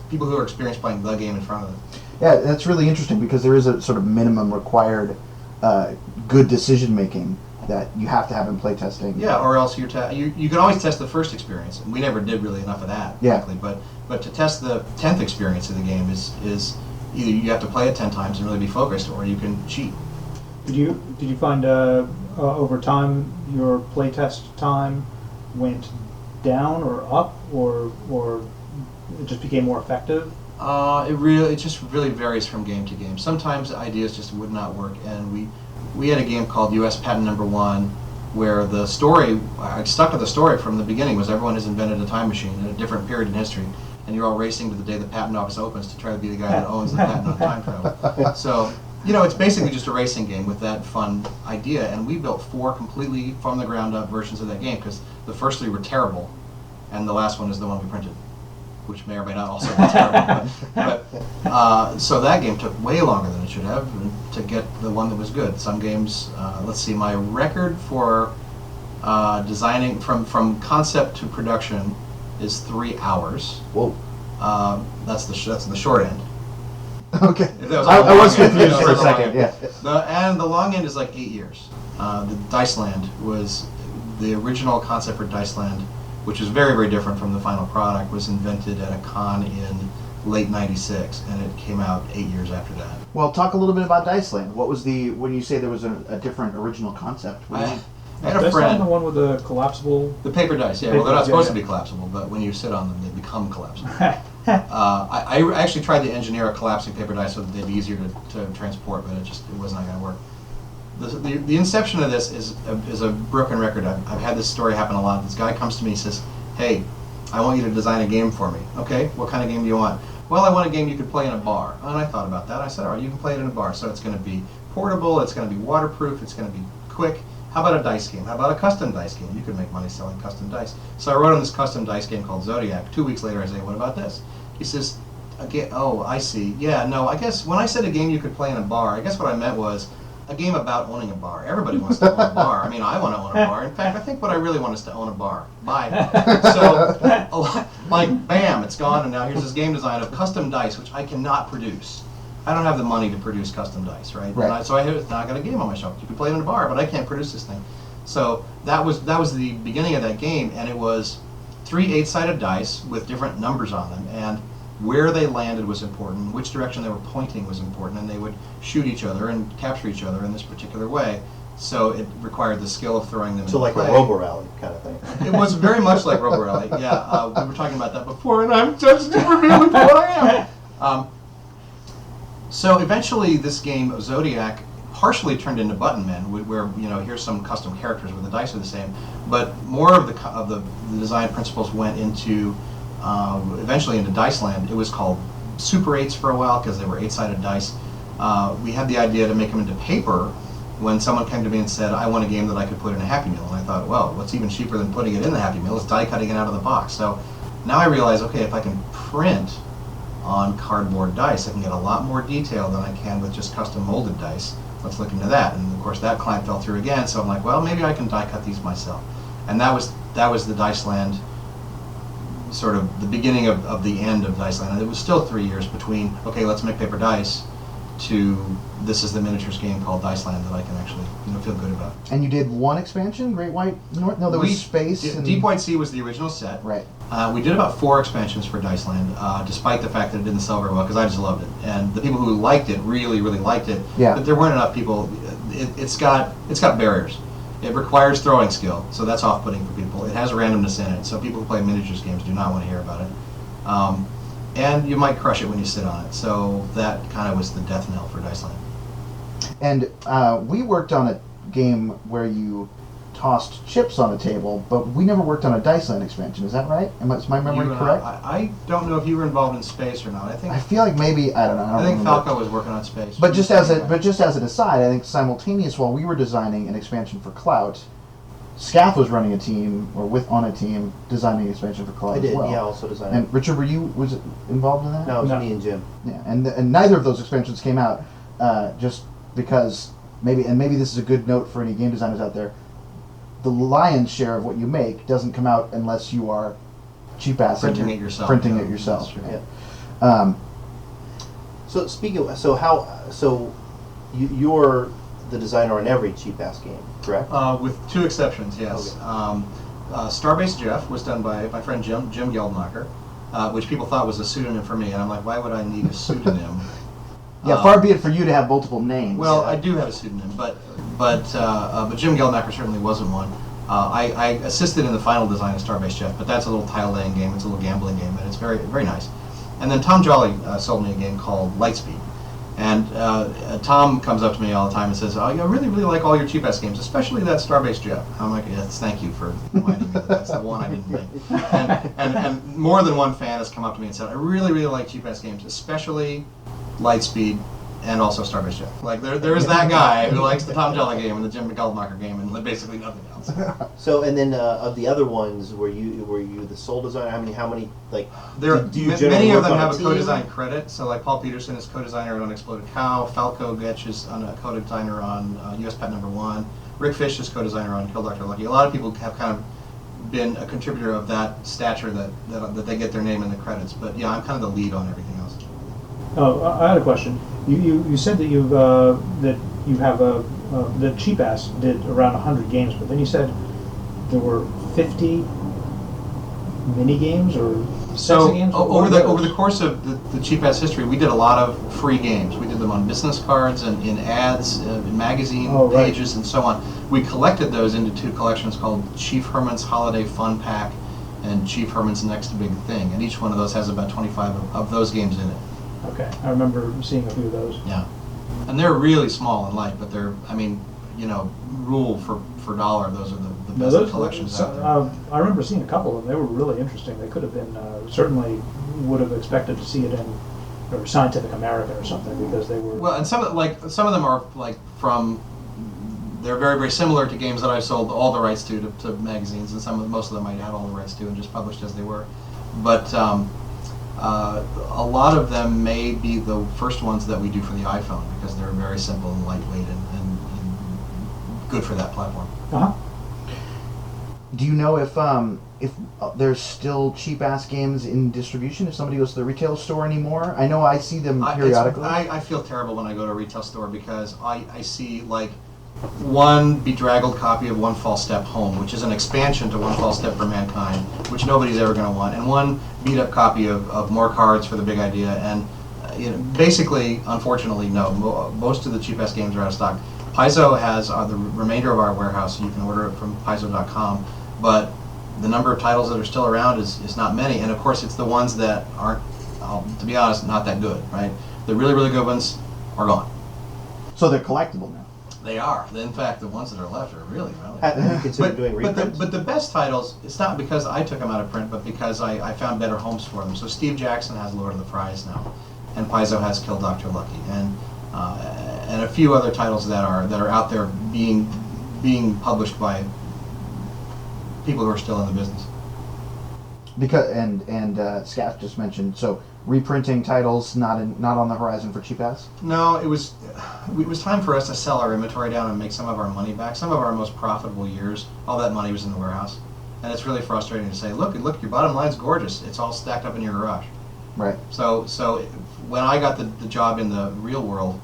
people who are experienced playing the game in front of them. Yeah, that's really interesting because there is a sort of minimum required good decision making that you have to have in playtesting. Yeah, or else you can always test the first experience, and we never did really enough of that, frankly. But to test the 10th experience of the game is either you have to play it 10 times and really be focused, or you can cheat. Did you find over time your playtest time went down or up, or it just became more effective? It just really varies from game to game. Sometimes ideas just would not work, and we had a game called U.S. Patent Number 1, where the story, I stuck to the story from the beginning, was everyone has invented a time machine at a different period in history, and you're all racing to the day the patent office opens to try to be the guy that owns the patent on time travel. So, it's basically just a racing game with that fun idea, and we built 4 completely from the ground up versions of that game, because the first 3 were terrible, and the last one is the one we printed, which may or may not also be terrible. But so that game took way longer than it should have to get the one that was good. Some games, let's see, my record for designing from concept to production is 3 hours. Whoa. That's the short end. Okay. I was confused for a second. Yeah. And the long end is like 8 years. The Dice Land was the original concept for Dice Land, which is very, very different from the final product, was invented at a con in late '96, and it came out 8 years after that. Well, talk a little bit about Dice Land. What was when you say there was a different original concept? What do you mean? I had a Dice Land, friend. the one with the collapsible. The paper dice, yeah. Paper Well, they're not dice, supposed yeah. to be collapsible, but when you sit on them, they become collapsible. I actually tried to engineer a collapsing paper dice so that they'd be easier to transport, but it was not going to work. The inception of this is a broken record. I've had this story happen a lot. This guy comes to me and says, "Hey, I want you to design a game for me." "Okay, what kind of game do you want?" "Well, I want a game you could play in a bar." And I thought about that. I said, "All right, you can play it in a bar. So it's going to be portable, it's going to be waterproof, it's going to be quick. How about a dice game? How about a custom dice game? You could make money selling custom dice." So I wrote on this custom dice game called Zodiac. 2 weeks later, I say, "What about this?" He says, "Again, oh, I see. Yeah, no, I guess when I said a game you could play in a bar, I guess what I meant was a game about owning a bar. Everybody wants to own a bar. I mean, I want to own a bar. In fact, I think what I really want is to own a bar. Bye." So, like, bam, it's gone, and now here's this game design of custom dice, which I cannot produce. I don't have the money to produce custom dice, right? Right. Now I got a game on my shelf. You can play it in a bar, but I can't produce this thing. So that was the beginning of that game, and it was 3 8-sided dice with different numbers on them, and where they landed was important, which direction they were pointing was important, and they would shoot each other and capture each other in this particular way. So it required the skill of throwing them So into like play. a Robo-Rally kind of thing. It was very much like Robo Rally. Yeah, we were talking about that before, and I'm just revealing what I am. So eventually, this game of Zodiac partially turned into Button Men, where here's some custom characters where the dice are the same, but more of the design principles went into eventually into Dice Land. It was called Super 8s for a while because they were 8-sided dice. We had the idea to make them into paper when someone came to me and said, "I want a game that I could put in a Happy Meal." And I thought, well, what's even cheaper than putting it in the Happy Meal is die cutting it out of the box. So now I realize, okay, if I can print on cardboard dice, I can get a lot more detail than I can with just custom molded dice. Let's look into that. And of course that client fell through again, so I'm like, well, maybe I can die cut these myself. And that was the Dice Land, sort of the beginning of the end of Dice Land. And it was still 3 years between, okay, let's make paper dice, to this is the miniatures game called Dice Land that I can actually feel good about. And you did one expansion, Great White North? No, there was Space. And Deep White Sea was the original set. Right. We did about 4 expansions for Dice Land, despite the fact that it didn't sell very well, because I just loved it. And the people who liked it really, really liked it. Yeah. But there weren't enough people. It's got barriers. It requires throwing skill, so that's off-putting for people. It has randomness in it, so people who play miniatures games do not want to hear about it. And you might crush it when you sit on it. So that kind of was the death knell for Dice Land. And we worked on a game where you tossed chips on a table, but we never worked on a Dice Land expansion. Is that right? Is my memory correct? I don't know if you were involved in Space or not. I feel like maybe, I don't know. I think remember. Falco was working on Space. But just as an aside, I think simultaneous while we were designing an expansion for Clout, Skaff was running a team, or on a team, designing an expansion for Clout I did, as well. yeah, also designed. And Richard, was involved in that? No, it was No. me and Jim. Yeah, and neither of those expansions came out just because maybe this is a good note for any game designers out there. The lion's share of what you make doesn't come out unless you are cheap-assing Printing it yourself. Printing Yeah, it yourself. that's true. Yeah. So speaking of, you're the designer on every Cheapass game, correct? With 2 exceptions, yes. Okay. Starbase Jeff was done by my friend Jim Geldmacher, which people thought was a pseudonym for me, and I'm like, why would I need a pseudonym? Yeah, far be it for you to have multiple names. Well, I do have a pseudonym, but Jim Geldmacher certainly wasn't one. I assisted in the final design of Starbase Jet, but that's a little tile-laying game. It's a little gambling game, and it's very, very nice. And then Tom Jolly sold me a game called Lightspeed. And Tom comes up to me all the time and says, "Oh, I really, really like all your Cheapass games, especially that Starbase Jet." I'm like, "Yes, thank you for reminding me that that's the one I didn't make." And more than one fan has come up to me and said, "I really, really like Cheapass games, especially Lightspeed and also Starbase Jet." Like there's that guy who likes the Tom Jolly game and the Jim McGeldmacher game and basically nothing else. So, and then of the other ones, were you the sole designer? How many like? Do you Many generally of work them on have a team? co-design credit. So like Paul Peterson is co-designer on Unexploded Cow. Falco Getch is a co-designer on US Pet Number 1. Rick Fish is co-designer on Kill Dr. Lucky. A lot of people have kind of been a contributor of that stature that they get their name in the credits. But yeah, I'm kind of the lead on everything else. Oh, I had a question. You said that you have that Cheapass did around 100 games, but then you said there were 50 mini games or So sexy games. over the course of the Cheapass history, we did a lot of free games. We did them on business cards and in ads, in magazine pages, and so on. We collected those into two collections called Chief Herman's Holiday Fun Pack and Chief Herman's Next Big Thing, and each one of those has about 25 of those games in it. Okay, I remember seeing a few of those. Yeah, and they're really small and light, but they're, I mean, rule for dollar, those are the best collections out there. I remember seeing a couple of them. They were really interesting. They could have been, certainly would have expected to see it in or Scientific American or something, because they were... Well, and some of them are they're very, very similar to games that I've sold all the rights to magazines, and most of them I had all the rights to and just published as they were. But a lot of them may be the first ones that we do for the iPhone, because they're very simple and lightweight and good for that platform. Uh-huh. Do you know if there's still Cheapass games in distribution? If somebody goes to the retail store anymore? I know I see them periodically. I feel terrible when I go to a retail store, because I see like one bedraggled copy of One False Step Home, which is an expansion to One False Step for Mankind, which nobody's ever going to want, and one beat-up copy of More Cards for the Big Idea, and basically, unfortunately, no. Most of the Cheapass games are out of stock. Paizo has the remainder of our warehouse, so you can order it from Paizo.com, but the number of titles that are still around is not many, and of course it's the ones that aren't, to be honest, not that good, right? The really, really good ones are gone. So they're collectible now. They are. In fact, the ones that are left are really, really. Have you considered doing reprints? But the best titles, it's not because I took them out of print, but because I found better homes for them. So Steve Jackson has Lord of the Flies now, and Paizo has Kill Dr. Lucky, and a few other titles that are out there being published by people who are still in the business. Because Skaff just mentioned, so reprinting titles not on the horizon for Cheapass? No, it was time for us to sell our inventory down and make some of our money back. Some of our most profitable years, all that money was in the warehouse, and it's really frustrating to say, look, your bottom line's gorgeous. It's all stacked up in your garage. Right. So when I got the job in the real world,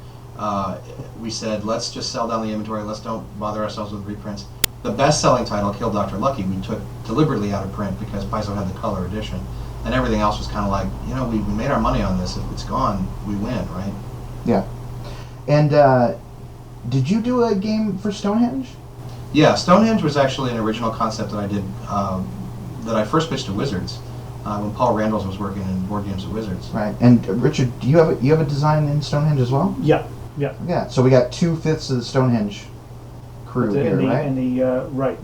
we said, let's just sell down the inventory. Let's don't bother ourselves with reprints. The best-selling title, Kill Dr. Lucky, we took deliberately out of print because Paizo had the color edition, and everything else was kind of like, we made our money on this. If it's gone, we win, right? Yeah. And did you do a game for Stonehenge? Yeah, Stonehenge was actually an original concept that I did, that I first pitched to Wizards when Paul Randalls was working in Board Games at Wizards. Right. And Richard, do you have a design in Stonehenge as well? Yeah. Yeah. So we got 2/5 of the Stonehenge crew here, right?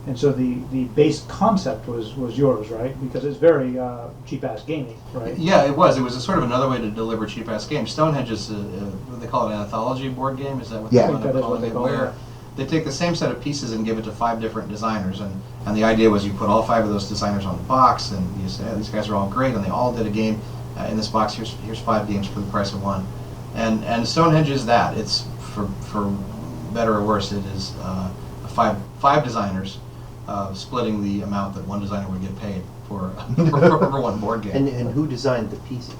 And so the base concept was yours, right? Because it's very Cheapass gaming, right? Yeah, it was. It was a sort of another way to deliver Cheapass games. Stonehenge is what they call it, an anthology board game. Is that what Yeah. they want to call it? Where they take the same set of pieces and give it to 5 different designers, and the idea was you put all 5 of those designers on the box, and you say, these guys are all great, and they all did a game in this box. Here's 5 games for the price of 1, and Stonehenge is that. It's for better or worse, it is five designers splitting the amount that one designer would get paid for one board game. And who designed the pieces?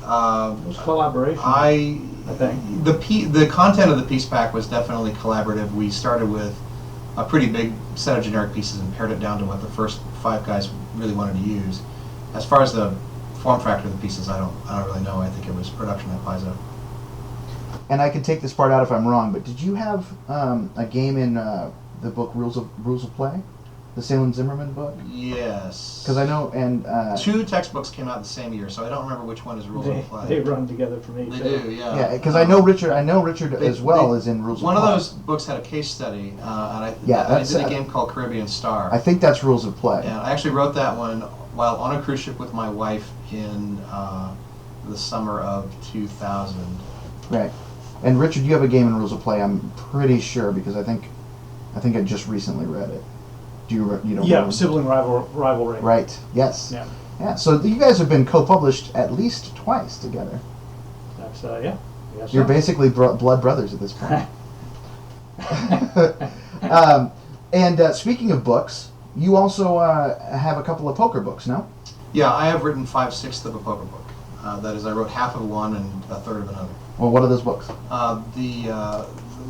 It was collaboration. I think the content of the piece pack was definitely collaborative. We started with a pretty big set of generic pieces and pared it down to what the first 5 guys really wanted to use. As far as the form factor of the pieces, I don't really know. I think it was production at Paizo. And I can take this part out if I'm wrong, but did you have a game in the book Rules of Play, the Salem Zimmerman book? Yes. Because I know, and 2 textbooks came out the same year, so I don't remember which one is Rules of Play. They run together for me They too. do, yeah. yeah, because I know Richard as well is in Rules of Play. One of those books had a case study, and I did a game called Caribbean Star. I think that's Rules of Play. And I actually wrote that one while on a cruise ship with my wife in the summer of 2000. Right. And Richard, you have a game in Rules of Play, I'm pretty sure, because I think I just recently read it. You don't Yeah, remember? sibling rivalry. Right. Yes. Yeah. Yeah. So you guys have been co-published at least twice together. That's yeah. Yes, You're sir. basically blood brothers at this point. And speaking of books, you also have a couple of poker books, no? Yeah, I have written 5/6 of a poker book. That is, I wrote half of one and a third of another. Well, what are those books?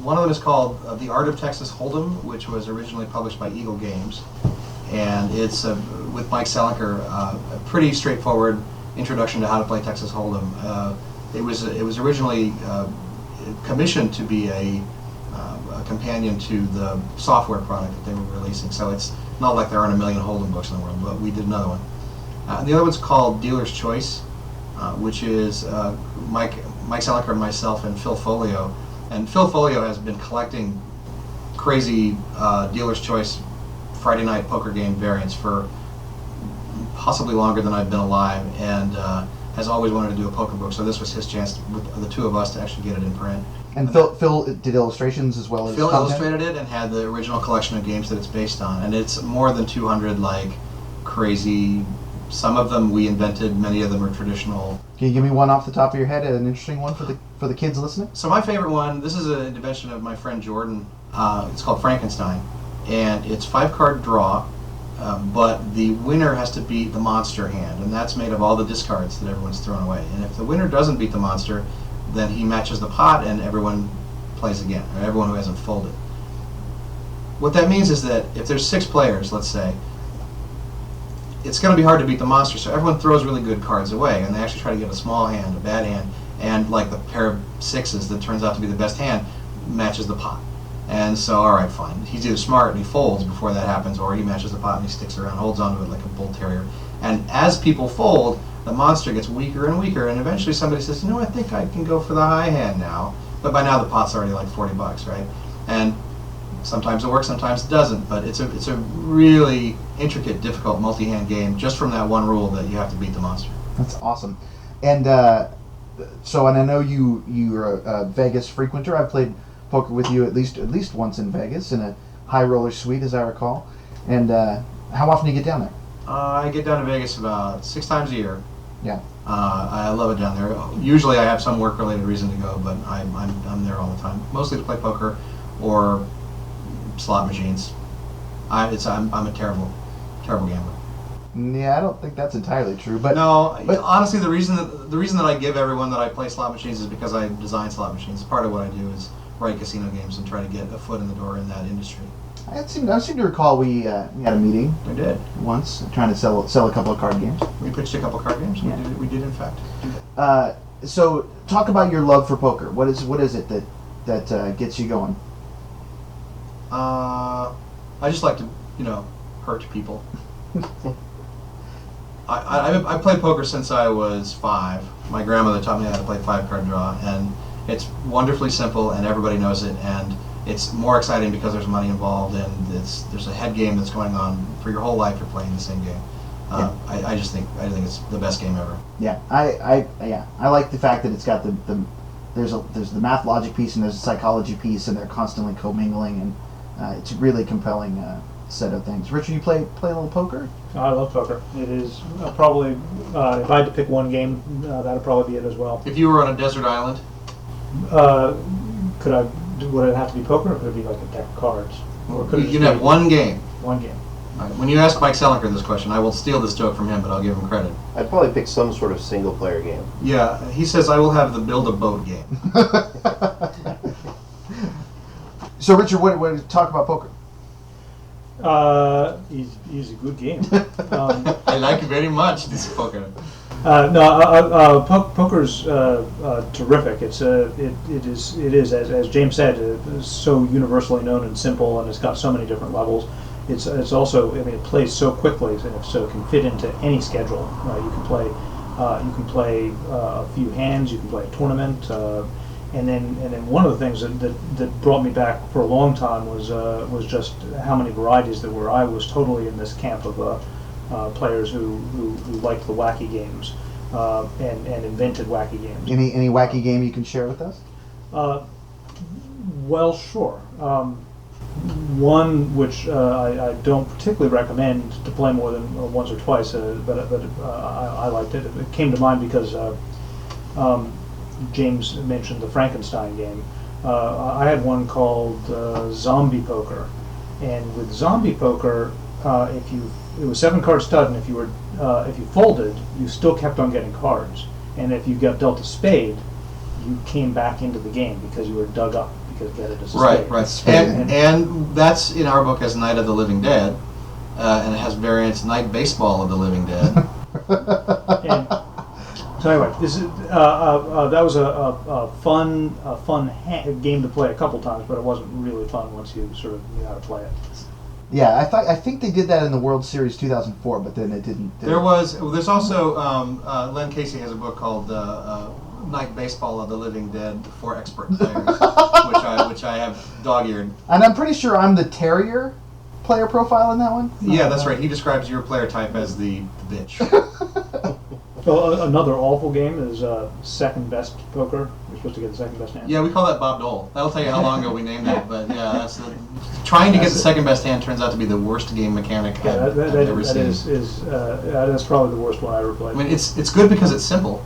One of them is called The Art of Texas Hold'em, which was originally published by Eagle Games, and it's with Mike Selinker, a pretty straightforward introduction to how to play Texas Hold'em. It was originally commissioned to be a companion to the software product that they were releasing, so it's not like there aren't a million Hold'em books in the world, but we did another one. The other one's called Dealer's Choice, which is Mike Selinker, myself, and Phil Folio. And Phil Folio has been collecting crazy Dealer's Choice Friday night poker game variants for possibly longer than I've been alive, and has always wanted to do a poker book. So this was his chance with the two of us to actually get it in print. And Phil did illustrations as well as Phil content? illustrated it and had the original collection of games that it's based on, and it's more than 200 like crazy. Some of them we invented, many of them are traditional. Can you give me one off the top of your head, an interesting one for the kids listening? So my favorite one, this is an invention of my friend Jordan. It's called Frankenstein, and it's 5-card draw, but the winner has to beat the monster hand, and that's made of all the discards that everyone's thrown away. And if the winner doesn't beat the monster, then he matches the pot, and everyone plays again, or everyone who hasn't folded. What that means is that if there's 6 players, let's say, it's going to be hard to beat the monster, so everyone throws really good cards away, and they actually try to get a small hand, a bad hand, and like the pair of 6s that turns out to be the best hand matches the pot. And so, all right, fine. He's either smart and he folds before that happens, or he matches the pot and he sticks around, holds onto it like a bull terrier. And as people fold, the monster gets weaker and weaker, and eventually somebody says, you know, I think I can go for the high hand now. But by now the pot's already like $40, right? And sometimes it works, sometimes it doesn't, but it's a really intricate, difficult multi-hand game just from that one rule that you have to beat the monster. That's awesome. And so, and I know you're a Vegas frequenter. I've played poker with you at least once in Vegas in a high roller suite, as I recall. And how often do you get down there? I get down to Vegas about 6 times a year. Yeah. I love it down there. Usually I have some work-related reason to go, but I'm there all the time, mostly to play poker or slot machines. I'm a terrible gambler. Yeah, I don't think that's entirely true, but No, honestly, the reason that I give everyone that I play slot machines is because I design slot machines. Part of what I do is write casino games and try to get a foot in the door in that industry. I seem to recall we had a meeting We did. once trying to sell a couple of card games. We pitched a couple card games. Yeah. We did in fact do that. So talk about your love for poker. What is it that gets you going? I just like to, hurt people. I played poker since I was 5. My grandmother taught me how to play 5-card draw, and it's wonderfully simple, and everybody knows it, and it's more exciting because there's money involved, and there's a head game that's going on for your whole life. You're playing the same game. I think it's the best game ever. Yeah, I like the fact that it's got there's the math logic piece and there's a psychology piece, and they're constantly commingling, and it's a really compelling set of things. Richard, you play a little poker? I love poker. It is probably, if I had to pick one game, that'd probably be it as well. If you were on a desert island, Would it have to be poker, or could it be like a deck of cards? Or could it you just can have be one game. One game. All right, when you ask Mike Selinker this question, I will steal this joke from him, but I'll give him credit. I'd probably pick some sort of single-player game. Yeah, he says I will have the build-a-boat game. So Richard, what talk about poker? He's a good game. I like very much this poker. Poker's terrific. It is as James said, so universally known and simple, and it's got so many different levels. It's also, I mean, it plays so quickly, so it can fit into any schedule. You can play a few hands, you can play a tournament, and then one of the things that brought me back for a long time was just how many varieties there were. I was totally in this camp of players who liked the wacky games and invented wacky games. Any wacky game you can share with us? Well, sure. One which I don't particularly recommend to play more than once or twice, but I liked it. It came to mind because James mentioned the Frankenstein game. I had one called Zombie Poker, and with Zombie Poker, it was 7-card stud, and if you folded, you still kept on getting cards, and if you got dealt a spade, you came back into the game because you were dug up because you had it as a spade. Right. And that's in our book as Night of the Living Dead, and it has variants Night Baseball of the Living Dead. And so anyway, this is that was a fun game to play a couple times, but it wasn't really fun once you sort of knew how to play it. Yeah, I think they did that in the World Series 2004, but then it didn't. There's also Len Casey has a book called Night Baseball of the Living Dead for expert players, which I have dog-eared. And I'm pretty sure I'm the Terrier player profile in that one. Yeah, that's right. He describes your player type as the bitch. Well, another awful game is second best poker. You're supposed to get the second best hand. Yeah, we call that Bob Dole. That'll tell you how long ago we named it. But yeah, trying to get the second best hand turns out to be the worst game mechanic I've ever seen. That's probably the worst one I ever played. I mean, it's good because it's simple,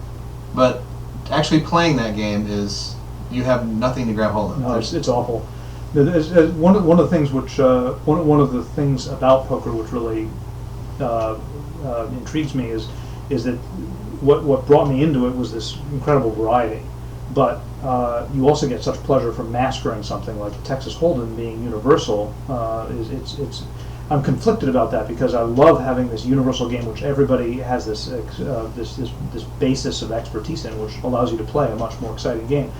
but actually playing that game is you have nothing to grab hold of. No, it's awful. One of the things which one of the things about poker which really intrigues me is that what brought me into it was this incredible variety, but you also get such pleasure from mastering something like Texas Hold'em being universal. I'm conflicted about that because I love having this universal game which everybody has this basis of expertise in, which allows you to play a much more exciting game.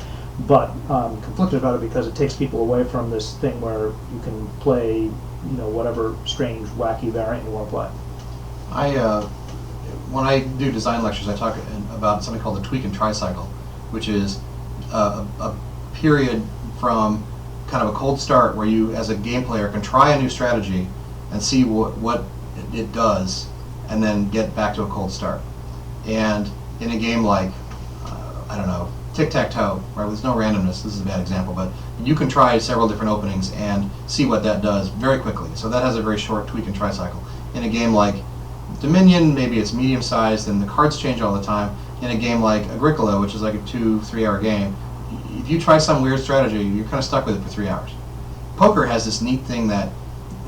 But I'm conflicted about it because it takes people away from this thing where you can play, whatever strange, wacky variant you want to play. When I do design lectures, I talk about something called the tweak and try cycle, which is a period from kind of a cold start where you, as a game player, can try a new strategy and see what it does, and then get back to a cold start. And in a game like, tic-tac-toe, where there's no randomness, this is a bad example, but you can try several different openings and see what that does very quickly. So that has a very short tweak and try cycle. In a game like Dominion, maybe it's medium-sized and the cards change all the time. In a game like Agricola, which is like a 2-3 hour game, if you try some weird strategy, you're kind of stuck with it for 3 hours. Poker has this neat thing that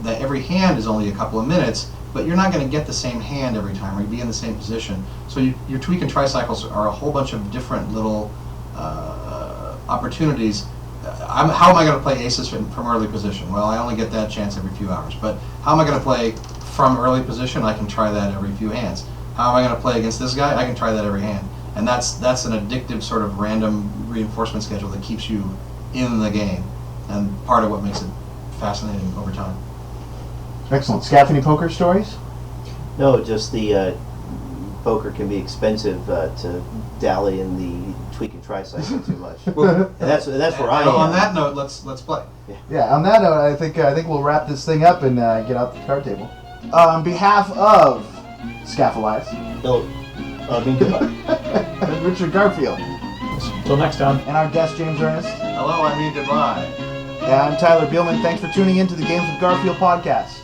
every hand is only a couple of minutes, but you're not going to get the same hand every time or be in the same position. So your tweak and try cycles are a whole bunch of different little opportunities. How am I going to play aces from early position? Well, I only get that chance every few hours. But how am I going to play from early position? I can try that every few hands. How am I going to play against this guy? I can try that every hand. And that's an addictive sort of random reinforcement schedule that keeps you in the game, and part of what makes it fascinating over time. Excellent. Skaff, any poker stories? No, just the poker can be expensive to dally in the tweak and try cycle too much. And that's where I am. On that note, let's play. Yeah. On that note, I think we'll wrap this thing up and get out the card table. On behalf of Skaff, Elias, No, goodbye. and Richard Garfield, Until next time. and our guest James Ernest, Hello, I mean goodbye. and I'm Tyler Bielman. Thanks for tuning in to the Games with Garfield podcast.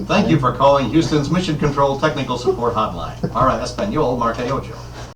Thank you for calling Houston's Mission Control Technical Support Hotline. Para Español, Marca Ocho.